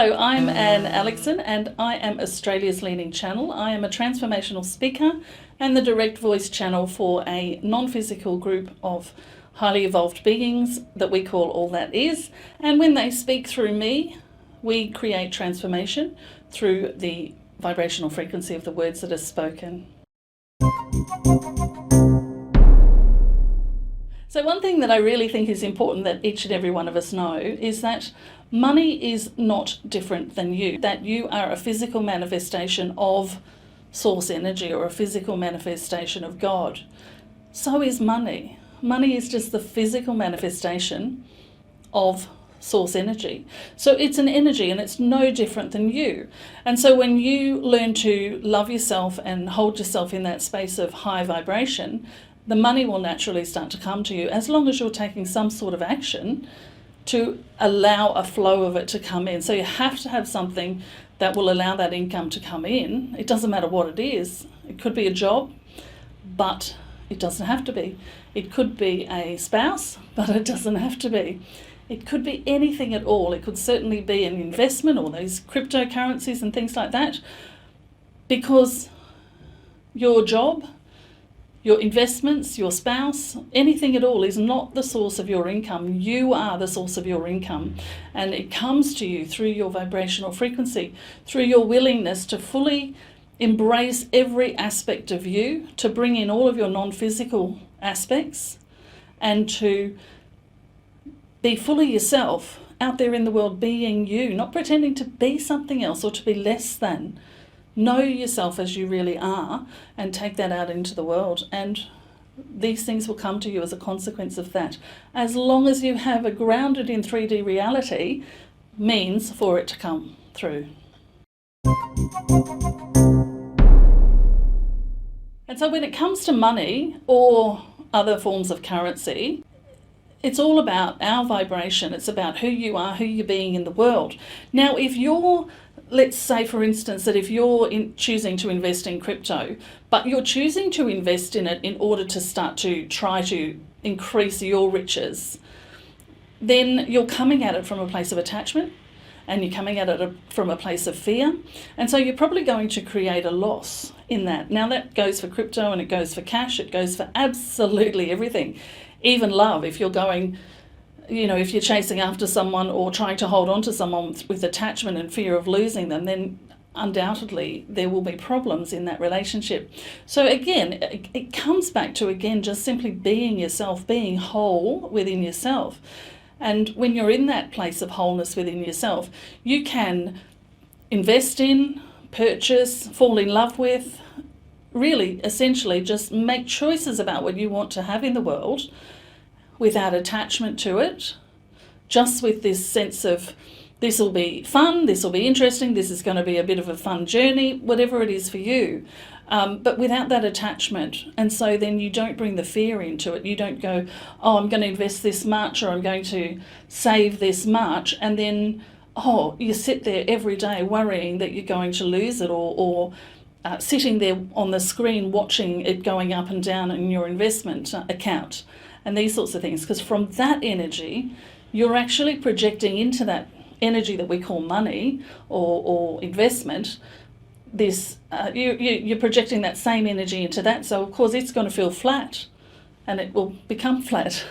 Hello, I'm Anne Aleckson and I am Australia's leading channel. I am a transformational speaker and the direct voice channel for a non-physical group of highly evolved beings that we call All That Is. And when they speak through me, we create transformation through the vibrational frequency of the words that are spoken. So one thing that I really think is important that each and every one of us know is that money is not different than you, that you are a physical manifestation of source energy or a physical manifestation of God. So is money. Money is just the physical manifestation of source energy. So it's an energy and it's no different than you. And so when you learn to love yourself and hold yourself in that space of high vibration, the money will naturally start to come to you as long as you're taking some sort of action to allow a flow of it to come in. So you have to have something that will allow that income to come in. It doesn't matter what it is. It could be a job, but it doesn't have to be. It could be a spouse, but it doesn't have to be. It could be anything at all. It could certainly be an investment or those cryptocurrencies and things like that, because your job, your investments, your spouse, anything at all is not the source of your income. You are the source of your income. And it comes to you through your vibrational frequency, through your willingness to fully embrace every aspect of you, to bring in all of your non-physical aspects and to be fully yourself out there in the world, being you, not pretending to be something else or to be less than. Know yourself as you really are and take that out into the world, and these things will come to you as a consequence of that, as long as you have a grounded in 3D reality means for it to come through. And so when it comes to money or other forms of currency, it's all about our vibration. It's about who you are, who you're being in the world. Now, if you're, let's say, for instance, that if you're choosing to invest in crypto, but you're choosing to invest in it in order to start to try to increase your riches, then you're coming at it from a place of attachment and you're coming at it from a place of fear. And so you're probably going to create a loss in that. Now, that goes for crypto and it goes for cash. It goes for absolutely everything. Even love, if you're going, if you're chasing after someone or trying to hold on to someone with attachment and fear of losing them, then undoubtedly there will be problems in that relationship. So again, it comes back to, just simply being yourself, being whole within yourself. And when you're in that place of wholeness within yourself, you can invest in, purchase, fall in love with, really essentially just make choices about what you want to have in the world without attachment to it, just with this sense of this will be fun, this will be interesting, this is going to be a bit of a fun journey, whatever it is for you, but without that attachment. And so then you don't bring the fear into it. You don't go, oh, I'm going to invest this much or I'm going to save this much, and then you sit there every day worrying that you're going to lose it or sitting there on the screen watching it going up and down in your investment account and these sorts of things. Because from that energy, you're actually projecting into that energy that we call money or investment, this you're projecting that same energy into that. So of course it's going to feel flat and it will become flat.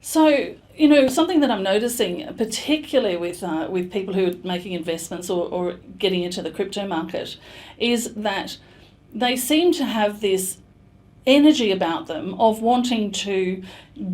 So, something that I'm noticing, particularly with people who are making investments or getting into the crypto market, is that they seem to have this energy about them of wanting to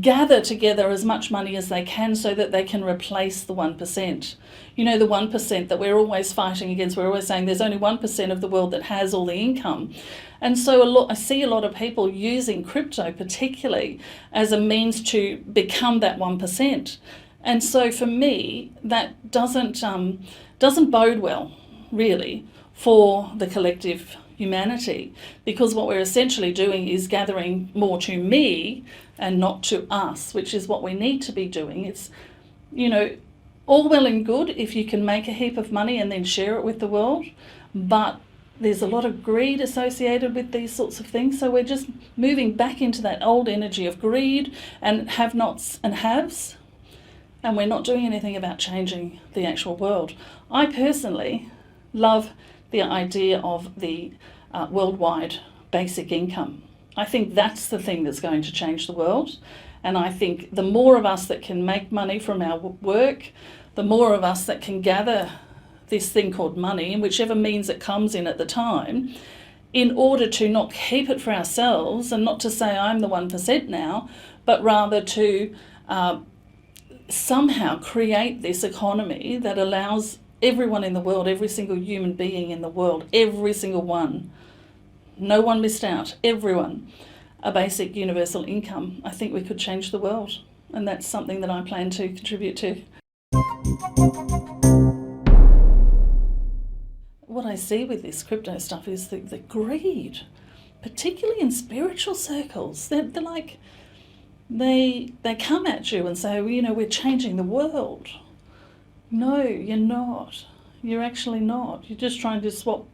gather together as much money as they can so that they can replace the 1%. The 1% that we're always fighting against. We're always saying there's only 1% of the world that has all the income. And so I see a lot of people using crypto particularly as a means to become that 1%. And so for me, that doesn't bode well, really, for the collective humanity, because what we're essentially doing is gathering more to me and not to us, which is what we need to be doing. It's, all well and good if you can make a heap of money and then share it with the world, but there's a lot of greed associated with these sorts of things. So we're just moving back into that old energy of greed and have-nots and haves, and we're not doing anything about changing the actual world. I personally love the idea of the worldwide basic income. I think that's the thing that's going to change the world. And I think the more of us that can make money from our work, the more of us that can gather this thing called money, in whichever means it comes in at the time, in order to not keep it for ourselves and not to say I'm the 1% now, but rather to somehow create this economy that allows everyone in the world, every single human being in the world, every single one, no one missed out, everyone, a basic universal income. I think we could change the world, and that's something that I plan to contribute to. What I see with this crypto stuff is the greed, particularly in spiritual circles. They're like, they come at you and say, well, you know, we're changing the world. No, you're not. You're actually not. You're just trying to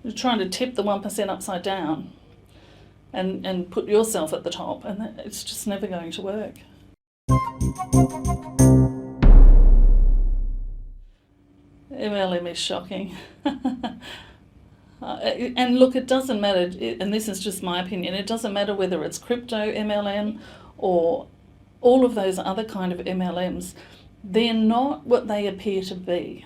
you're trying to tip the 1% upside down and put yourself at the top, and it's just never going to work. MLM is shocking. And look, it doesn't matter, and this is just my opinion, it doesn't matter whether it's crypto MLM or all of those other kind of MLMs. They're not what they appear to be.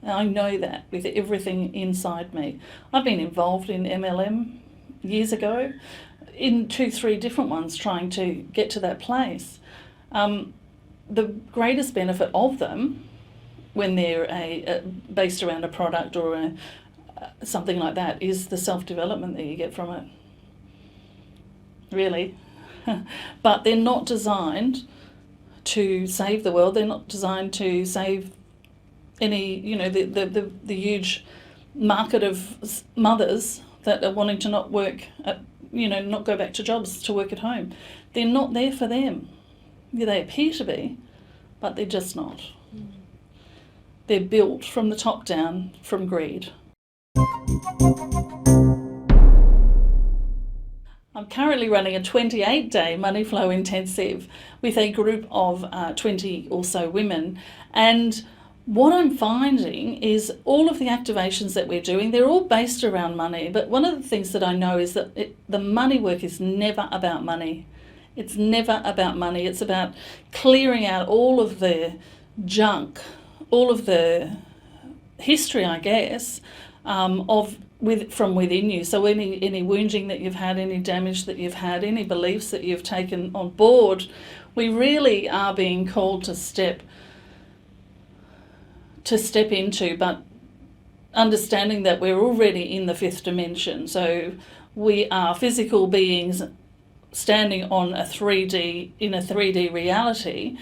I know that with everything inside me. I've been involved in MLM years ago, in 2-3 different ones, trying to get to that place. The greatest benefit of them, when they're based around a product or something like that, is the self-development that you get from it. Really. But they're not designed to save the world. They're not designed to save any, you know, the huge market of mothers that are wanting to not work, not go back to jobs, to work at home. They're not there for them. Yeah, they appear to be, but they're just not. They're built from the top down from greed. I'm currently running a 28-day money flow intensive with a group of 20 or so women, and what I'm finding is all of the activations that we're doing, they're all based around money, but one of the things that I know is that the money work is never about money. It's never about money. It's about clearing out all of the junk, all of the history, I guess, from within you. So any wounding that you've had, any damage that you've had, any beliefs that you've taken on board, we really are being called to step into, but understanding that we're already in the 5th dimension. So we are physical beings standing on in a 3D reality,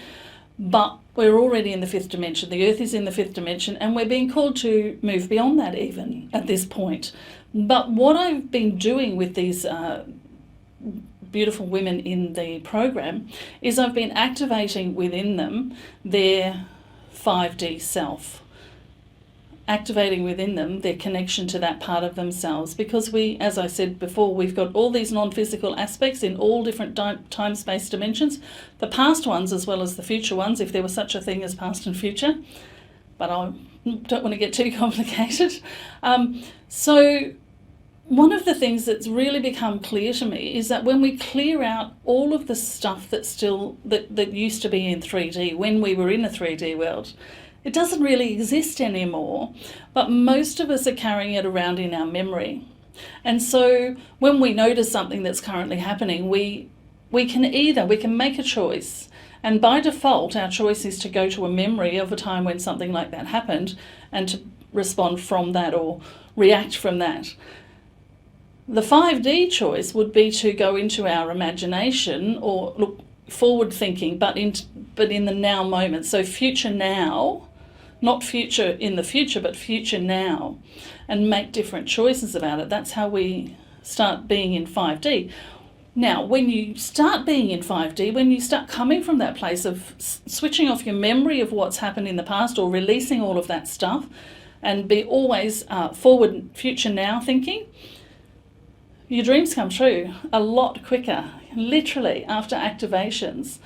but we're already in the 5th dimension. The earth is in the 5th dimension, and we're being called to move beyond that even at this point. But what I've been doing with these beautiful women in the program is I've been activating within them their 5D self, activating within them their connection to that part of themselves, because we, as I said before, we've got all these non-physical aspects in all different time-space dimensions, the past ones as well as the future ones, if there was such a thing as past and future, but I don't want to get too complicated. So one of the things that's really become clear to me is that when we clear out all of the stuff that used to be in 3D, when we were in a 3D world, it doesn't really exist anymore, but most of us are carrying it around in our memory. And so when we notice something that's currently happening, we can make a choice. And by default, our choice is to go to a memory of a time when something like that happened and to respond from that or react from that. The 5D choice would be to go into our imagination or look forward thinking, but in the now moment. So future now, not future in the future, but future now, and make different choices about it. That's how we start being in 5D. Now, when you start being in 5D, when you start coming from that place of switching off your memory of what's happened in the past or releasing all of that stuff, and be always forward, future now thinking, your dreams come true a lot quicker. Literally, after activations,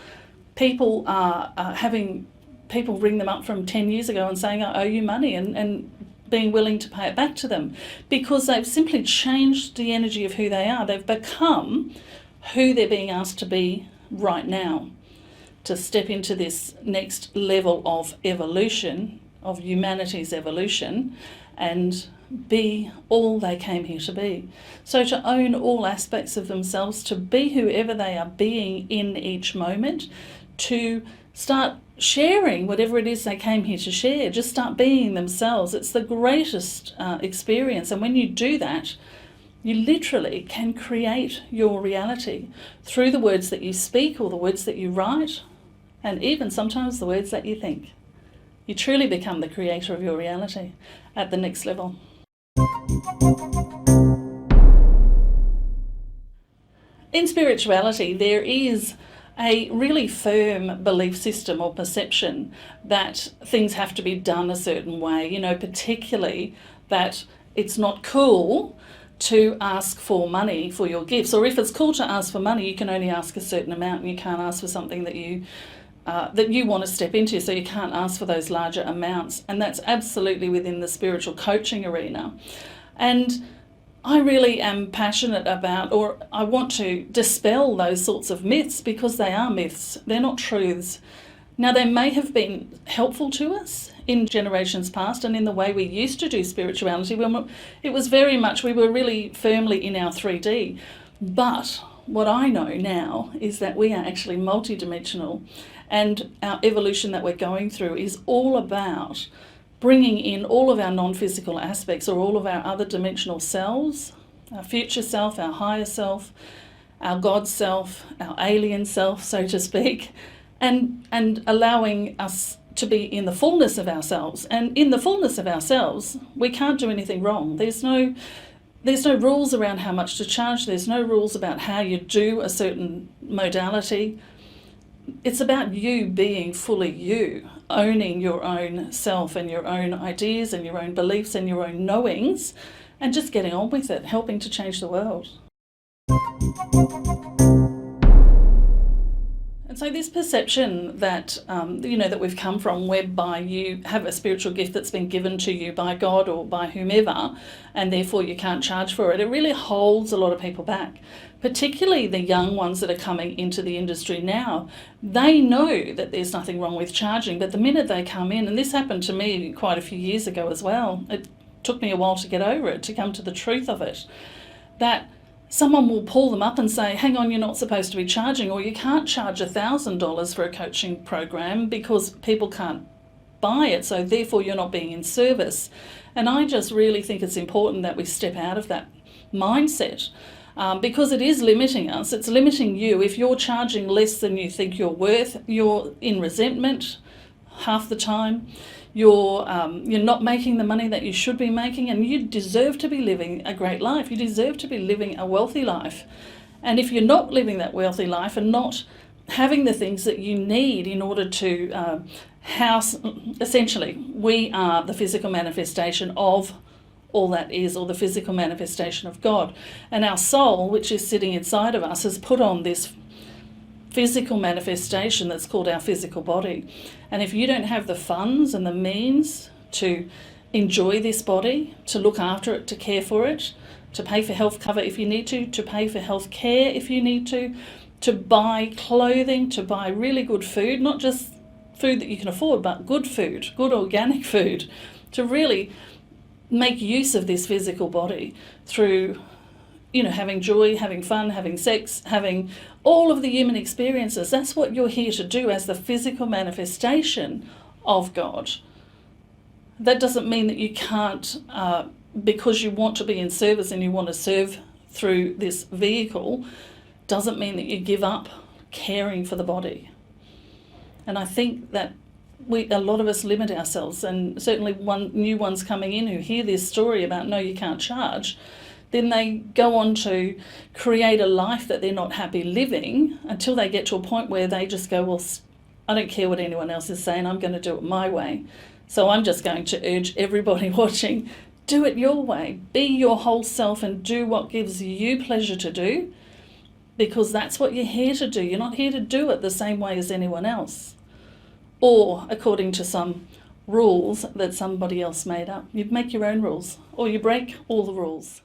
people are having people ring them up from 10 years ago and saying, I owe you money, and being willing to pay it back to them, because they've simply changed the energy of who they are. They've become who they're being asked to be right now, to step into this next level of evolution, of humanity's evolution, and be all they came here to be. So to own all aspects of themselves, to be whoever they are being in each moment, to start sharing whatever it is they came here to share. Just start being themselves. It's the greatest experience. And when you do that, you literally can create your reality through the words that you speak, or the words that you write, and even sometimes the words that you think. You truly become the creator of your reality at the next level. In spirituality, there is a really firm belief system or perception that things have to be done a certain way, particularly that it's not cool to ask for money for your gifts, or if it's cool to ask for money, you can only ask a certain amount, and you can't ask for something that you want to step into, so you can't ask for those larger amounts. And that's absolutely within the spiritual coaching arena. And I really am passionate about, or I want to dispel those sorts of myths, because they are myths. They're not truths. Now, they may have been helpful to us in generations past and in the way we used to do spirituality, when it was very much, we were really firmly in our 3D. But what I know now is that we are actually multidimensional, and our evolution that we're going through is all about bringing in all of our non-physical aspects, or all of our other dimensional selves, our future self, our higher self, our God self, our alien self, so to speak, and allowing us to be in the fullness of ourselves. And in the fullness of ourselves, we can't do anything wrong. There's no rules around how much to charge. There's no rules about how you do a certain modality. It's about you being fully you, owning your own self and your own ideas and your own beliefs and your own knowings, and just getting on with it, helping to change the world. And so this perception that, that we've come from, whereby you have a spiritual gift that's been given to you by God or by whomever, and therefore you can't charge for it, it really holds a lot of people back, particularly the young ones that are coming into the industry now. They know that there's nothing wrong with charging, but the minute they come in, and this happened to me quite a few years ago as well, it took me a while to get over it, to come to the truth of it, that someone will pull them up and say, hang on, you're not supposed to be charging, or you can't charge $1,000 for a coaching program because people can't buy it, so therefore you're not being in service. And I just really think it's important that we step out of that mindset, because it is limiting us. It's limiting you. If you're charging less than you think you're worth, you're in resentment half the time. You're not making the money that you should be making, and you deserve to be living a great life. You deserve to be living a wealthy life. And if you're not living that wealthy life and not having the things that you need in order to house, essentially, we are the physical manifestation of all that is, or the physical manifestation of God. And our soul, which is sitting inside of us, has put on this physical manifestation that's called our physical body. And if you don't have the funds and the means to enjoy this body, to look after it, to care for it, to pay for health cover if you need to pay for health care if you need to buy clothing, to buy really good food, not just food that you can afford, but good food, good organic food, to really make use of this physical body through having joy, having fun, having sex, having all of the human experiences. That's what you're here to do as the physical manifestation of God. That doesn't mean that you can't, because you want to be in service and you want to serve through this vehicle, doesn't mean that you give up caring for the body. And I think that a lot of us limit ourselves, and certainly new ones coming in who hear this story about, no, you can't charge, then they go on to create a life that they're not happy living until they get to a point where they just go, well, I don't care what anyone else is saying, I'm going to do it my way. So I'm just going to urge everybody watching, do it your way. Be your whole self and do what gives you pleasure to do, because that's what you're here to do. You're not here to do it the same way as anyone else, or according to some rules that somebody else made up. You make your own rules, or you break all the rules.